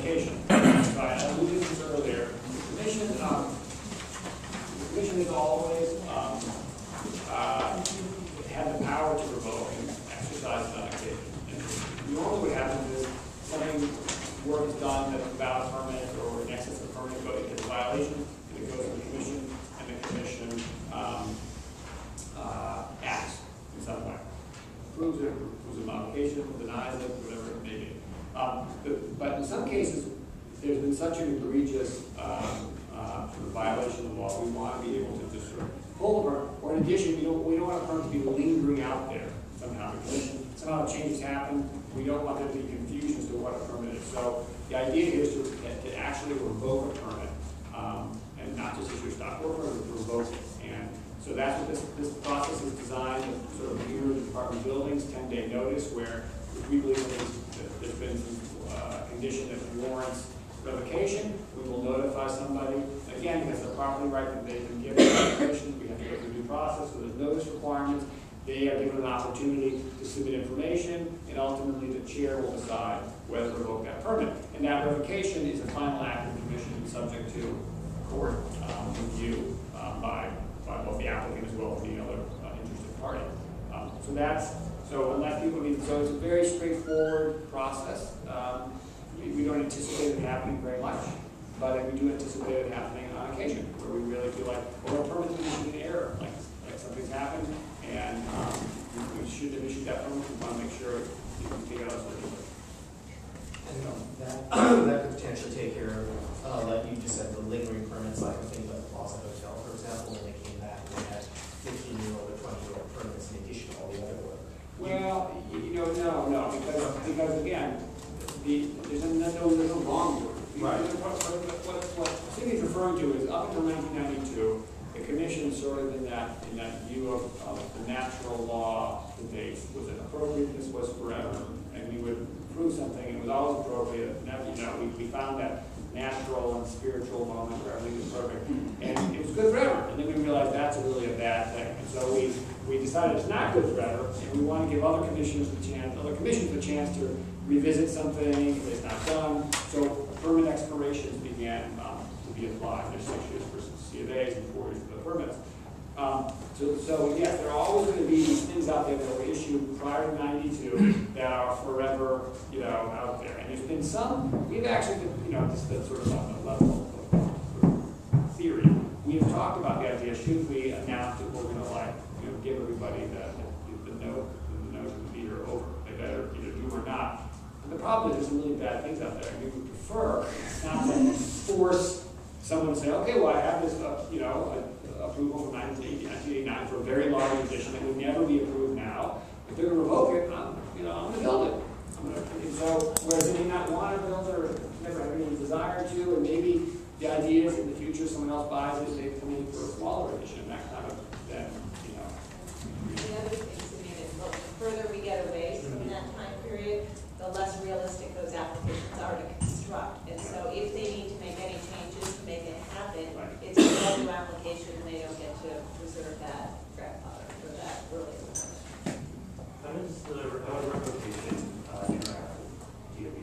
modification. So I alluded to this earlier. The commission has always had the power to revoke and exercise it on occasion. And normally what happens is something, work is done that's without a permit or in excess of a permit, but it gets a violation, and it goes to the commission, and the commission acts in some way. Approves it, approves a modification, denies it, whatever it may be. But in some cases, there's been such an egregious sort of violation of the law, we want to be able to just sort of pull over, or in addition, we don't want a permit to be lingering out there somehow. Because somehow changes happen, we don't want there to be confusion as to what a permit is. So the idea here is to actually revoke a permit, and not just issue a stop work permit, but to revoke it. And so that's what this process is designed to sort of mirror the Department of Buildings 10-day notice, where if we believe that there's been some condition that warrants revocation, we will notify somebody. Again, because the property right that they've been given permission, we have to go through due process, so there's notice requirements. They are given an opportunity to submit information, and ultimately the chair will decide whether to revoke that permit. And that revocation is a final act of the commission subject to court review by both the applicant as well as the other interested party. So unless people, so it's a very straightforward process. We don't anticipate it happening very much, but we do anticipate it happening on occasion, where we really feel like, or a permit's been issued in error, like something's happened, and we should have issued that permit. We want to make sure you can take it out of the And that could potentially take care of, like you just said, the lingering permits, like things like the Plaza Hotel, for example, when they came back and they had 15-year-old or 20-year-old permits in addition to all the other work. Well, no, because again, there's no wrong word. Right. What Cindy is referring to is up until 1992, the commission sort of in that view of the natural law debate was that appropriateness was forever, and we would prove something, and it was always appropriate. We found that natural and spiritual moment where everything was perfect, and it was good forever. And then we realized that's really a bad thing, and so we decided it's not good forever, and we want to give other commissions the chance to revisit something if it's not done. So permit expirations began to be applied. There's 6 years for C of A's and 4 years for the permits. So yes, there are always going to be these things out there that were issued prior to '92 that are forever, out there. And there's been some. We've actually been, this is sort of on the level of theory. We have talked about the idea: should we announce that we're going to give everybody the note and the meter over? They better either do or not. But the problem is there's some really bad things out there. And we would prefer not to force someone to say, okay, well, I have this, approval from 1989 for a very large addition that would never be approved now. If they're going to revoke it, I'm going to build it. And so, whereas they may not want to build it or never have any desire to, and maybe the idea is in the future someone else buys it, they come in for a smaller addition, that kind of, then, The other thing to me is the further we get away from that time period, the less realistic those applications are to construct. And so if they need to make any changes to make it happen, it's a brand new application and they don't get to preserve that grandfather for that early permit. How does the revocation interact with DOB?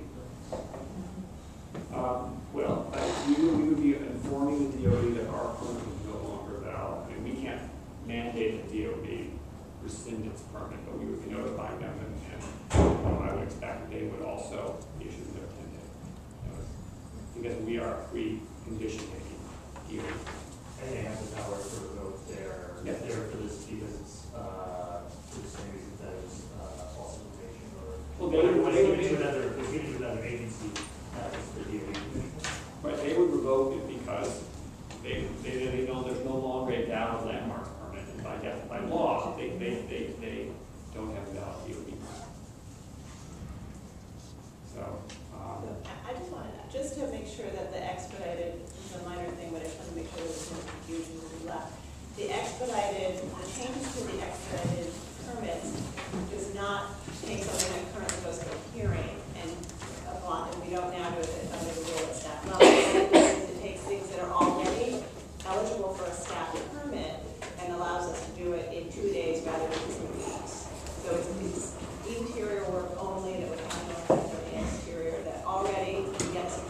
We would be informing the DOB that our permit is no longer valid. I mean, we can't mandate the DOB rescind its permit, but we would be notifying them, and I would expect that they would also issue their 10-day notice, because we are pre-conditioning DOB. And they have the power to revoke their for this because it's for the same reason that it was false information or given to another agency that's the DOB commission. Right, they would revoke it because they know there's no longer a valid landmark permit, and by law they don't have a valid DOB permit. So I just wanted just to make sure that the expedited, this is a minor thing, but I just want to make sure there was no confusion when we left. The changes to the expedited permits does not take something that currently goes to a hearing and apply, and we don't now do it under the rule at staff level. It takes things that are already eligible for a staff permit and allows us to do it in 2 days rather than 2 weeks. So it's interior work only that would have no effect on the exterior that already gets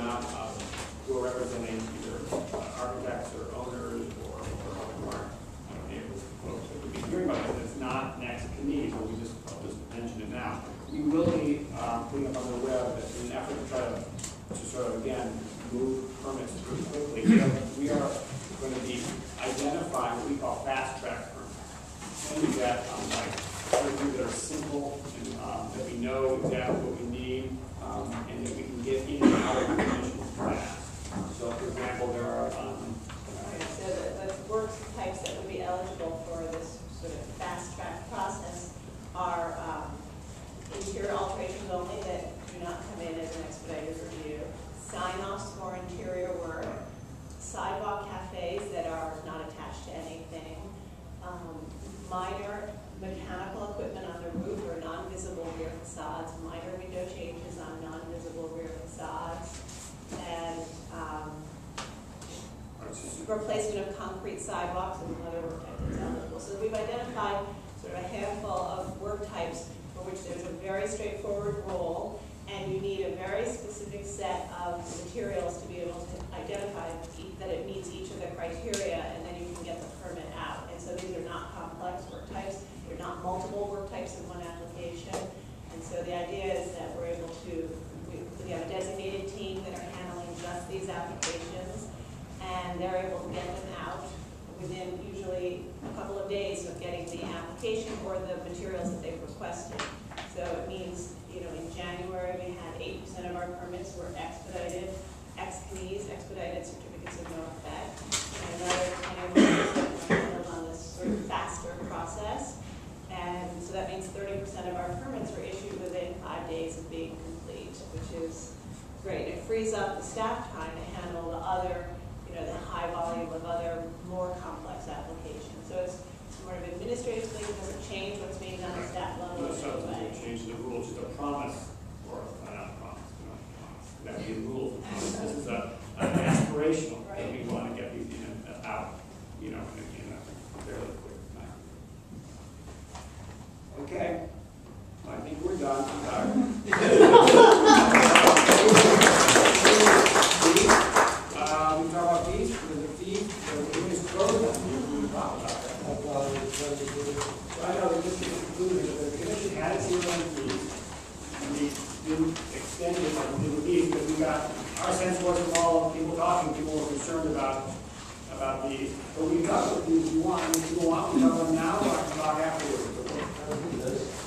not, who are representing either architects or owners or neighbors, folks that would be hearing about it. It's not next to me, so I'll just mention it now. We will be putting up on the web in an effort to try to sort of, again, move permits pretty quickly. We are going to be identifying what we call fast track permits. And we get things that are simple and that we know exactly what we need and that we can get in and out of the commission fast. So, for example, there are so the work types that would be eligible for this sort of fast track process are interior alterations only that do not come in as an expedited review, sign-offs for interior work, sidewalk cafes that are not attached to anything, minor mechanical equipment on the roof or non-visible rear facades, minor window changes on non-visible rear facades, and replacement of concrete sidewalks and another work type that's eligible. So we've identified sort of a handful of work types for which there's a very straightforward rule, and you need a very specific set of materials to be able to identify that it meets each of the criteria, and then you can get the permit out. And so these are not complex work types. They're not multiple work types in one application. And so the idea is that we're able to, we have a designated team that are handling just these applications, and they're able to get them out within usually a couple of days of getting the application or the materials that they've requested. So it means, in January we had 8% of our permits were expedited, expedited certificates of no effect, and another 21% on this sort of faster process. And so that means 30% of our permits were issued within 5 days of being complete, which is great. It frees up the staff time to handle the other, the high volume of other more complex applications. So it's more of administrative thing, it doesn't change what's being done at staff level. No substantive change to the rules, just a promise, or not a promise, that would be a rule. This is an aspirational that we want to get these out, in a fairly quick time. Okay, I think we're done. We talk about fees. The fees, the room is closed. We talk about that. I know that this is concluded. The commission had its hearing on fees, and we didn't extend it on the fees because we got, our sense was from all people talking, people were concerned about these. But we talk about these if you want. If you want, we talk about them now, or I can talk afterwards.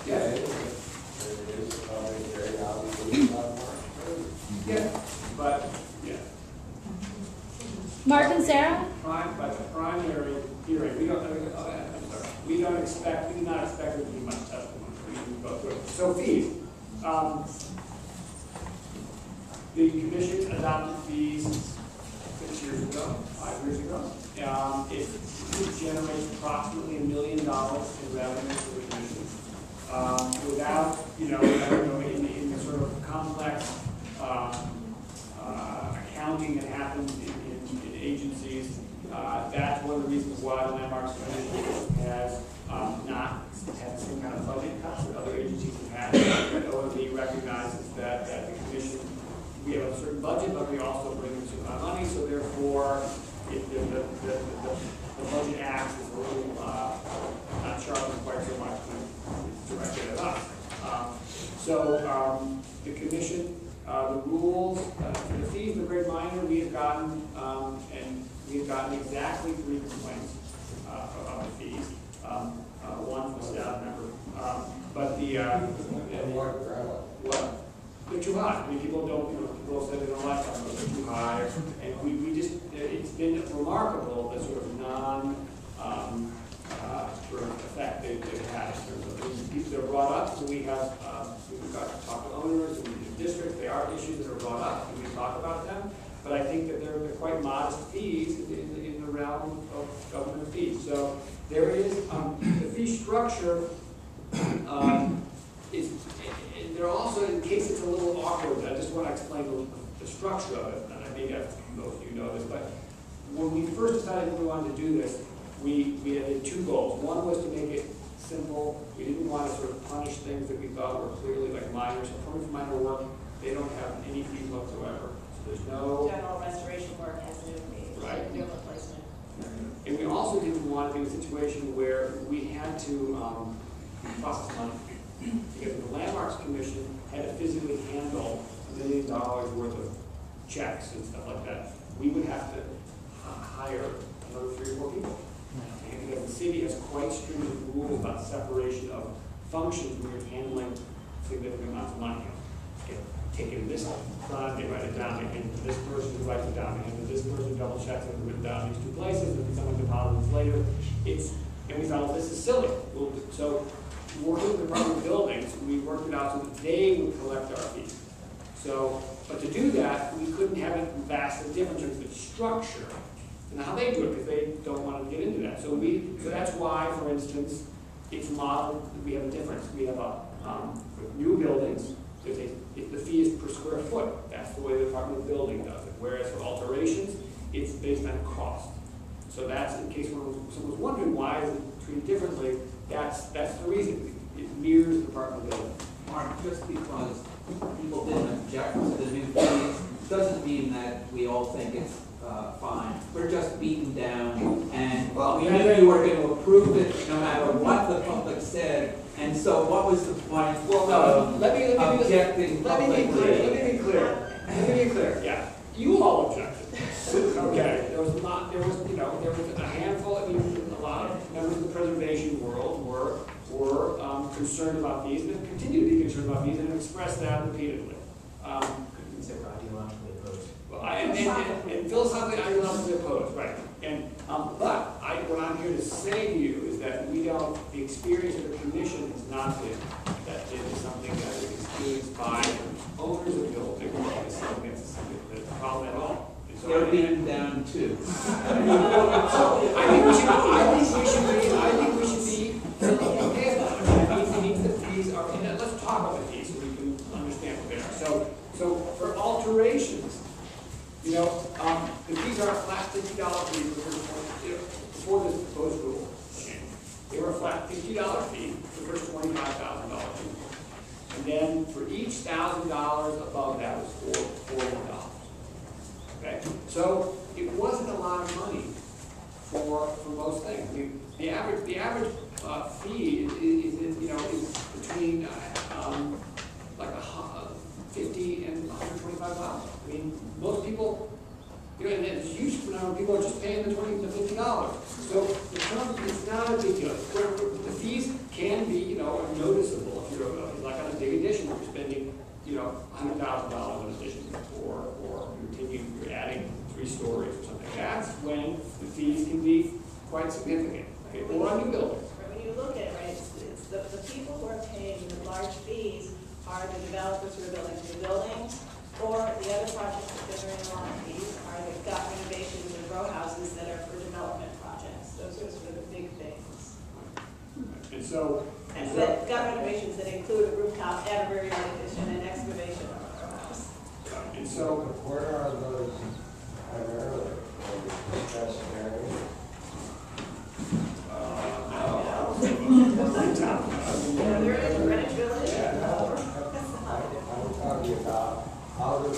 Yeah. Yeah, but, yeah. Mark and Sarah? But the primary hearing, we don't, we did not expect there to be much testimony. We can go through it. So fees. The commission adopted fees 6 years ago, 5 years ago. It generates approximately $1 million in revenue for the commission. Without, in the sort of complex accounting that happens in agencies, that's one of the reasons why the Landmarks Commission has not had some kind of budget cuts that other agencies have had. And OMB recognizes that the commission, we have a certain budget, but we also bring in some money, so therefore the budget acts as a little not sharpened quite so much when it's directed at us. The commission, the rules, for the fees, the grade minor, we have gotten, and we have gotten exactly 3 complaints of the fees. One from a staff member. But the, what? They're too high. I mean, people don't, people say they don't like them, but they're too high. And we just, it's been remarkable the sort of sort of effect they've had in terms of these are brought up. So we have, we've got to talk to owners and the district. They are issues that are brought up and we talk about them. But I think that they're quite modest fees in the realm of government fees. So there is, the fee structure is, they're also, in case it's a little awkward, I just want to explain the structure of it, and I may have most of you know this, but when we first decided we wanted to do this, we had 2 goals. One was to make it simple. We didn't want to sort of punish things that we thought were clearly like minors. Permit for minor work, they don't have any fees whatsoever. So There's no, General restoration work has new fees, Right. new replacement. and we also didn't want to be in a situation where we had to process money. Because the Landmarks Commission had to physically handle $1 million worth of checks and stuff like that. We would have to hire another 3 or 4 people. And because the city has quite stringent rules about separation of functions when you're handling significant amounts of money. Taking this fund, they write it down, and this person writes it down, and this person double checks it and written down in these 2 places, and someone deposits later. And we thought, well, this is silly. So working with the Department of Buildings, we worked it out so that they would collect our fees. So, but to do that, we couldn't have it vastly different in terms of structure and how they do it, because they don't want to get into that. So that's why, for instance, it's modeled, we have a difference. We have with new buildings, the fee is per square foot. That's the way the Department of Building does it. Whereas for alterations, it's based on cost. So that's, in case someone was wondering why is it treated differently, that's the reason. It mirrors the Department of Building. Mark, just because people didn't object to the new fees, doesn't mean that we all think it's fine. We're just beaten down, and we knew you were going to approve it no matter what the public said. And so what was the point of objecting publicly? Let me be clear. Yeah, you all objected. Okay, there was a handful. I mean, a lot of members of the preservation world were concerned about these, and continue to be concerned about these, and have expressed that repeatedly. Consider ideologically opposed. Well, and philosophically, ideologically opposed, right? And but what I'm here to say to you is that the experience of the commission has not been that it is something that is experienced by owners of buildings. It's something that's a problem at all. So They're beaten down too. I think we should be okay about it. It means the fees are, and let's talk about the fees so we can understand what they are. So for alterations, the fees are a flat $50 fee before this proposed rule change. They were a flat $50 fee for the first $25,000 fee. And then for each $1,000 above that was $40. Okay? So it wasn't a lot of money for most things. I mean, the average fee is between like 50 and $125. I mean, most people, and it's a huge number of people are just paying the $20 to $50. So the term is not a big deal. The fees can be, noticeable if you're like on a big addition, you're spending, $100,000 on addition, or you're adding 3 stories or something. That's when the fees can be quite significant. Okay? Or on new buildings. When you look at it, right, it's the people who are paying the large fees are the developers who are building new buildings, or the other projects that generate a lot of fees are the gut renovations and row houses that are for development projects. Those are sort of the big things. And so gut renovations that include a rooftop and a rear yard addition and excavation of a row house. And so where are those primarily? That's area? They're in Greenwich Village. Yeah, no, I'm talking about out of